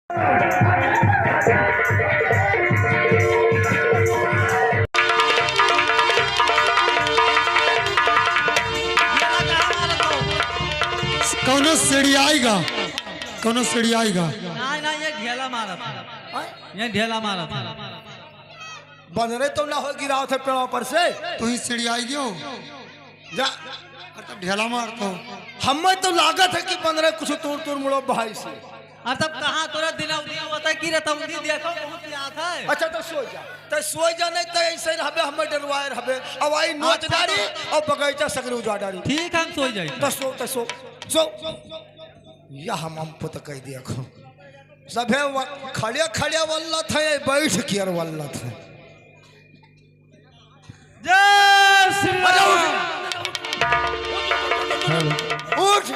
कौनो सीढ़ी आएगा, कौनो सीढ़ी आएगा। ना ये ढेला मारा था, ये ढेला मारा था। बंदरे तो ना हो गिराओ थे पेड़ों पर से। तो ही सीढ़ी आएगी हो जा तो ढेला मारता हो। हमें तो लागत है कि बंदरे कुछ तोड़ तोड़ मुड़ो भाई से। और तब कहाँ तोरा दिन होता है कि रहता हूँ देखो बहुत याद है। अच्छा तो सो जा नहीं तो ऐसे रहबे हमें डरवाए रहबे। अब आई नोचदारी और बगीचा सगरे उजाड़ डाली। ठीक हम सो जाए तो सो या हम पुत कह दिया खो सभे खड़े खड़े वाला थे बैठ के वाला थे। जय श्री राम। उठ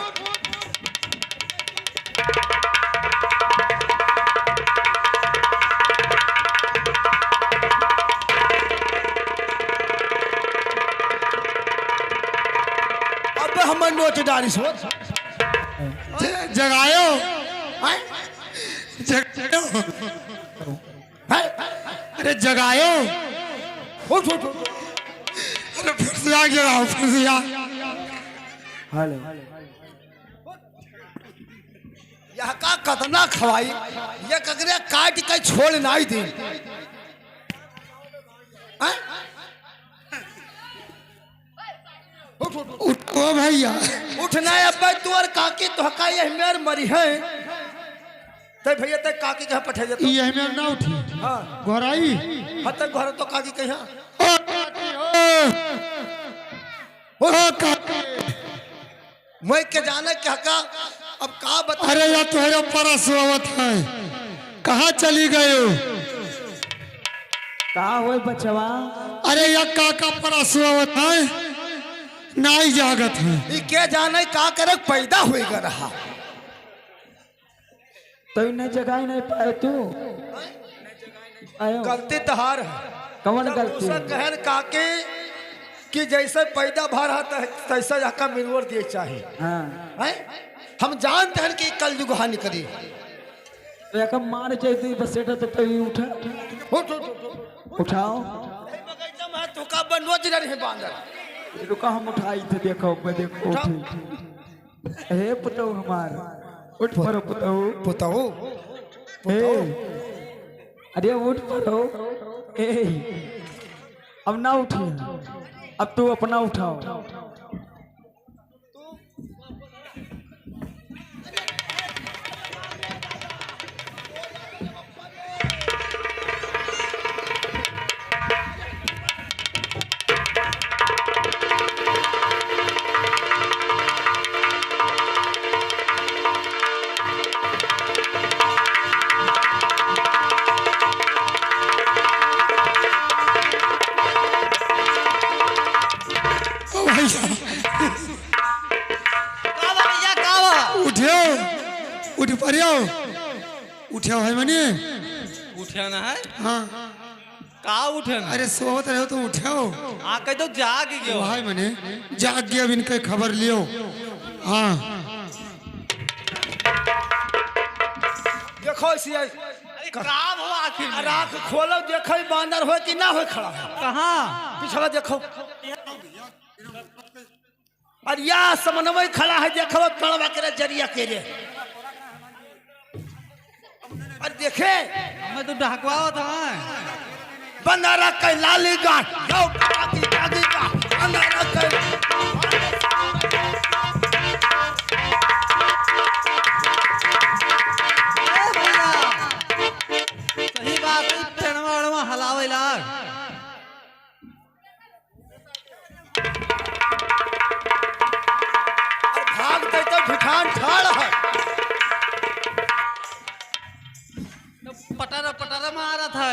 अब हम नोच डाली सो जगायो जगायो अरे जगायो। उठ उठ अरे फिर से आ गया, फिर से आ। हेलो यह का कतना खवाई ये ककरे काट के छोड़ नहीं दी। उठ उठ उठो भैया, उठना है अब तू और काकी तो हका ये मेर मरी है ते भैया ते काकी के पठे दे। ये हमें ना उठी। हां घर आई हत घर तो काकी कहिया ओ काकी मैं के जाने के हका अब का बता। अरे यार तुम्हारे परस आवत है, कहाँ चली गए हो? कहा हो बचवा? अरे यार काका परस आवत है, नहीं जागत है। ई के जाने का करे पैदा हुई ग रहा तो इन्हें जगाई नहीं पाए तू। आयो गलती तहार है। कौन गलती? उसे कहन काके कि जैसे पैदा भर रहा तैसा जाकर मिलवर दिए चाहिए। हाँ हैं? हम जानते हैं कि कल युग हानि करी। एक मार चाहिए बस सेटा तो तभी उठा उठ उठाओ। बगीचा में तो का बनोज रहे बांदर। रुका हम उठाई थे, देखो मैं देखो उठी। हे पुतौ हमार उठ पड़ो पुतौ पुतहु हे अरे उठ पड़ो ए अब ना उठी, अब तू अपना उठाओ। उठो उठ परियो उठो है मनी उठे ना है। हाँ का उठे ना? अरे सोत रहे हो तो उठो। आ कह तो जाग गयो भाई मने जाग गया, अब इनके खबर लियो। हाँ देखो इसी काम हो आखिर में। राख खोलो देखो बांदर हो कि ना हो खड़ा है। कहाँ पिछला देखो और या समन्वय खड़ा है। देखो कड़वा के जरिया के रे और देखे मैं तो ढकवाओ था। बंदारा के लाली गांठ जाओ काकी काकी का बंदारा के सही बात है, पेड़वा हलावे लाग। और भाग दे तो ठिठान ठाड़ है। पटारा पटारा मारा था।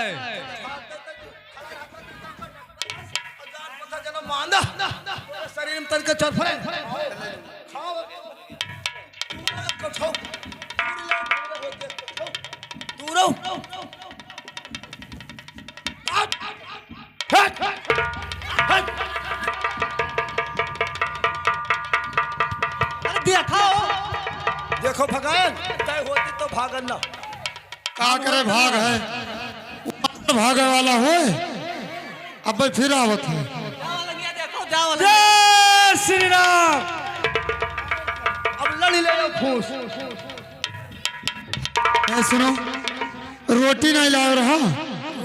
मांदा शरीर में तन के चल फरे दूर देखो भगवान तय होती तो भागन ना का करे भाग है भागे वाला हो अब भाई फिर आवत है। जाओ लगिया देखो जाओ जय श्री राम। अब लड़ी ले लो फूस। ए, सुनो रोटी नहीं लाओ रहा।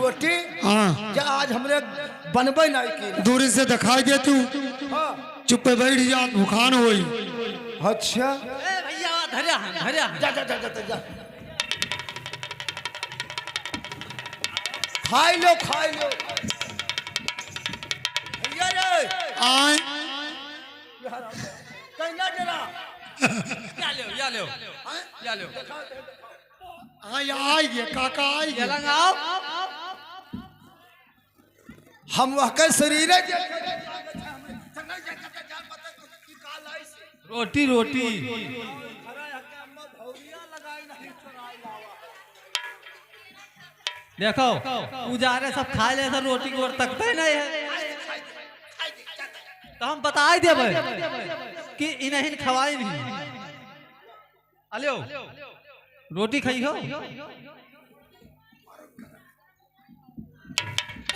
रोटी हाँ जा आज हमरे बनबे नहीं की। दूरी से दिखाई दे तू हाँ चुप्पे बैठ जा भूखान होई। अच्छा ए भैया धरिया धरिया जा जा जा जा जा खाई लो भैया रे आए कहीं ना जरा या लो आए आई गए काका आई ये गए। लगाओ हम वह के शरीर है रोटी रोटी देखो उजारे सब खा ले तो रोटी को और तकते ही नहीं है तो हम बता ही देवे कि इन्हें खवाई नहीं। अलियो रोटी खाई हो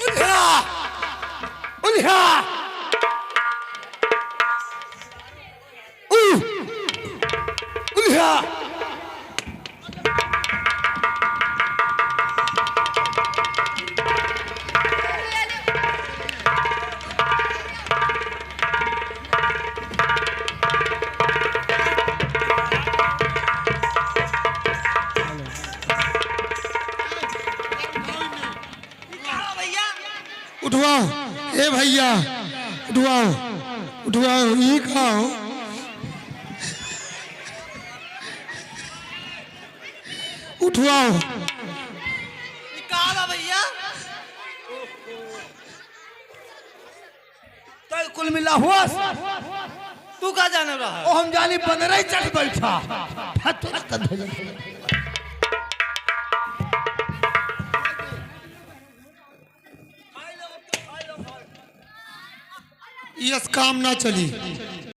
उल्हा उल्हा उठवाओ ए भैया उठवाओ उठवाओ ये खाओ उठवाओ। निकालो भैया तो कुल मिला हुआ तू कहा जाने रहा ओ हम जानी बंदर चढ़ बैठा। यस काम ना चली।